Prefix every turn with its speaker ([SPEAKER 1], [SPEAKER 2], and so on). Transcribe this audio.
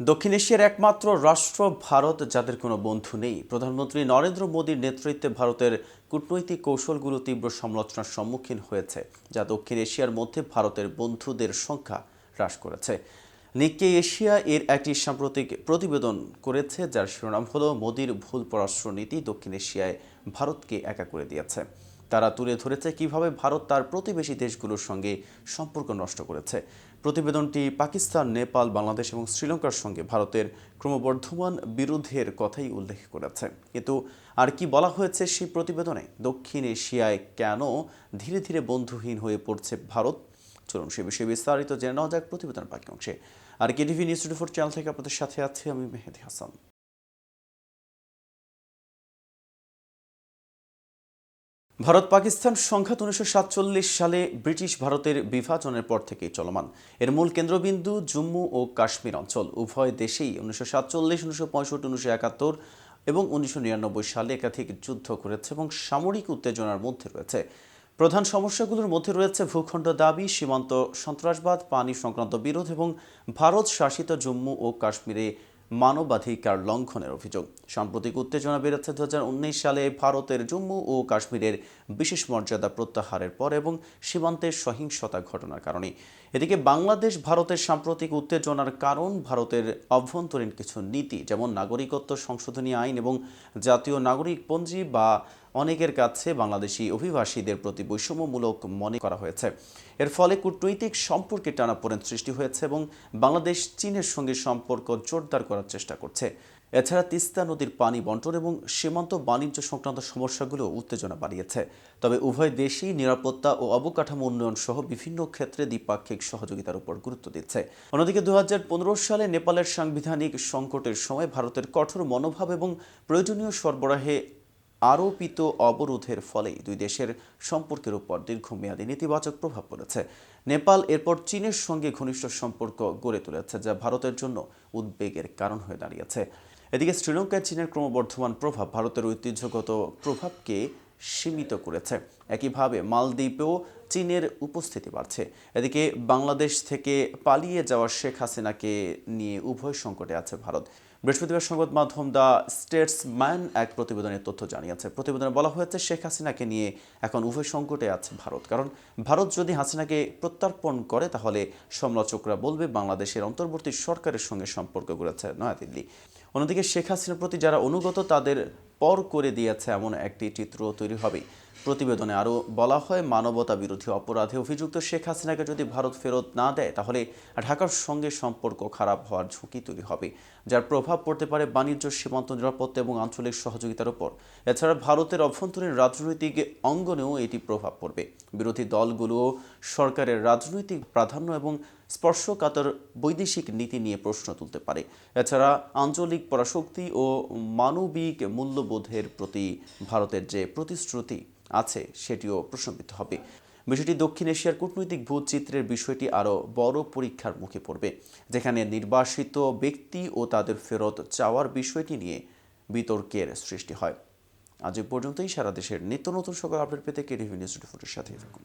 [SPEAKER 1] দক্ষিণ এশিয়ার একমাত্র রাষ্ট্র ভারত, যাদের কোনো বন্ধু নেই। প্রধানমন্ত্রী নরেন্দ্র মোদীর নেতৃত্বে ভারতের কূটনৈতিক কৌশলগুলো তীব্র সমালোচনার সম্মুখীন হয়েছে, যা দক্ষিণ এশিয়ার মধ্যে ভারতের বন্ধুদের সংখ্যা হ্রাস করেছে। নিক্কেই এশিয়া এর একটি সাম্প্রতিক প্রতিবেদন করেছে, যার শিরোনাম হলো মোদীর ভুল পররাষ্ট্রনীতি দক্ষিণ এশিয়ায় ভারতকে একা করে দিয়েছে। তারা তুলে ধরেছে কিভাবে ভারত তার প্রতিবেশী দেশগুলোর সঙ্গে সম্পর্ক নষ্ট করেছে। প্রতিবেদনটি পাকিস্তান, নেপাল, বাংলাদেশ এবং শ্রীলঙ্কার সঙ্গে ভারতের ক্রমবর্ধমান বিরোধের কথাই উল্লেখ করেছে। কিন্তু আর কি বলা হয়েছে সেই প্রতিবেদনে? দক্ষিণ এশিয়ায় কেন ধীরে ধীরে বন্ধুহীন হয়ে পড়ছে ভারত? চলুন সে বিষয়ে বিস্তারিত জেনে নেওয়া যাক প্রতিবেদনের বাকি অংশে। আর কেটিভি নিউজ 24 চ্যানেল থেকে আপনাদের সাথে আছি আমি, মেহেদি হাসান। ভারত পাকিস্তান সংঘাত 1947 সালে ব্রিটিশ ভারতের বিভাজনের পর থেকেই চলমান। এর মূল কেন্দ্রবিন্দু জম্মু ও কাশ্মীর অঞ্চল। উভয় দেশেই 1947, 1965, 1971 এবং 1999 সালে একাধিক যুদ্ধ করেছে এবং সামরিক উত্তেজনার মধ্যে রয়েছে। প্রধান সমস্যাগুলোর মধ্যে রয়েছে ভূখণ্ড দাবি, সীমান্ত সন্ত্রাসবাদ, পানি সংক্রান্ত বিরোধ এবং ভারত শাসিত জম্মু ও কাশ্মীরে মানবাধিকার লঙ্ঘনের অভিযোগ। সাম্প্রতিক উত্তেজনা বেড়েছে 2019 সালে ভারতের জম্মু ও কাশ্মীরের বিশেষ মর্যাদা প্রত্যাহারের পর এবং সীমান্তের সহিংসতা ঘটনার কারণে। এদিকে বাংলাদেশ ভারতের সাম্প্রতিক উত্তেজনার কারণ ভারতের অভ্যন্তরীণ কিছু নীতি, যেমন নাগরিকত্ব সংশোধনী আইন এবং জাতীয় নাগরিকপঞ্জি, বা অনেকের কাছে বাংলাদেশি অভিবাসীদের প্রতি বৈষম্যমূলক মনে করা হয়েছে। এর ফলে কূটনৈতিক সম্পর্কে টানাপোড়েন সৃষ্টি হয়েছে এবং বাংলাদেশ চীনের সঙ্গে সম্পর্ক জোরদার করার চেষ্টা করছে। এছাড়া তিস্তা নদীর পানি বণ্টন এবং সীমান্ত বাণিজ্য সংক্রান্ত সমস্যাগুলো উত্তেজনা বাড়িয়েছে। তবে উভয় দেশই নিরাপত্তা ও অবকাঠামো উন্নয়ন সহ বিভিন্ন ক্ষেত্রে দ্বিপাক্ষিক সহযোগিতার উপর গুরুত্ব দিচ্ছে। অন্যদিকে 2015 সালে নেপালের সাংবিধানিক সংকটের সময় ভারতের কঠোর মনোভাব এবং প্রয়োজনীয় সরবরাহে আরোপিত অবরোধের ফলেই দুই দেশের সম্পর্কের উপর দীর্ঘমেয়াদী নেতিবাচক প্রভাব পড়েছে। নেপাল এরপর চীনের সঙ্গে ঘনিষ্ঠ সম্পর্ক গড়ে তুলেছে, যা ভারতের জন্য উদ্বেগের কারণ হয়ে দাঁড়িয়েছে। এদিকে শ্রীলঙ্কায় চীনের ক্রমবর্ধমান প্রভাব ভারতের ঐতিহ্যগত প্রভাবকে সীমিত করেছে। একইভাবে মালদ্বীপেও চীনের উপস্থিতি বাড়ছে। এদিকে বাংলাদেশ থেকে পালিয়ে যাওয়া শেখ হাসিনাকে নিয়ে উভয় সংকটে আছে ভারত। বৃহস্পতিবার সংবাদ মাধ্যম দ্য স্টেটসম্যান এক প্রতিবেদনের তথ্য জানিয়েছে। প্রতিবেদনে বলা হয়েছে, শেখ হাসিনাকে নিয়ে এখন উভয় সংকটে আছে ভারত। কারণ ভারত যদি হাসিনাকে প্রত্যর্পণ করে, তাহলে সমালোচকরা বলবে বাংলাদেশের অন্তর্বর্তী সরকারের সঙ্গে সম্পর্ক গড়েছে নয়াদিল্লি। অন্যদিকে শেখ হাসিনার প্রতি যারা অনুগত, তাদের পর করে দিয়েছে এমন একটি চিত্র তৈরি হবে। প্রতিবেদনে আরও বলা হয়, মানবতা বিরোধী অপরাধে অভিযুক্ত শেখ হাসিনাকে যদি ভারত ফেরত না দেয়, তাহলে ঢাকার সঙ্গে সম্পর্ক খারাপ হওয়ার ঝুঁকি তৈরি হবে, যার প্রভাব পড়তে পারে বাণিজ্য, সীমান্ত নিরাপত্তা এবং আঞ্চলিক সহযোগিতার উপর। এছাড়া ভারতের অভ্যন্তরীণ রাজনৈতিক অঙ্গনেও এটি প্রভাব পড়বে। বিরোধী দলগুলো সরকারের রাজনৈতিক প্রাধান্য এবং স্পর্শকাতর বৈদেশিক নীতি নিয়ে প্রশ্ন তুলতে পারে। এছাড়া আঞ্চলিক পরাশক্তি ও মানবিক মূল্যবোধের প্রতি ভারতের যে প্রতিশ্রুতি আছে, সেটিও প্রশ্নবিদ্ধ হবে। বিষয়টি দক্ষিণ এশিয়ার কূটনৈতিক ভূচিত্রের বিষয়টি আরও বড় পরীক্ষার মুখে পড়বে, যেখানে নির্বাসিত ব্যক্তি ও তাদের ফেরত চাওয়ার বিষয়টি নিয়ে বিতর্কের সৃষ্টি হয়। আজ এ পর্যন্তই। সারা দেশের নিত্য নতুন সকল আপডেট পেতে কেটিভি নিউজ 24-এর সাথেই থাকুন।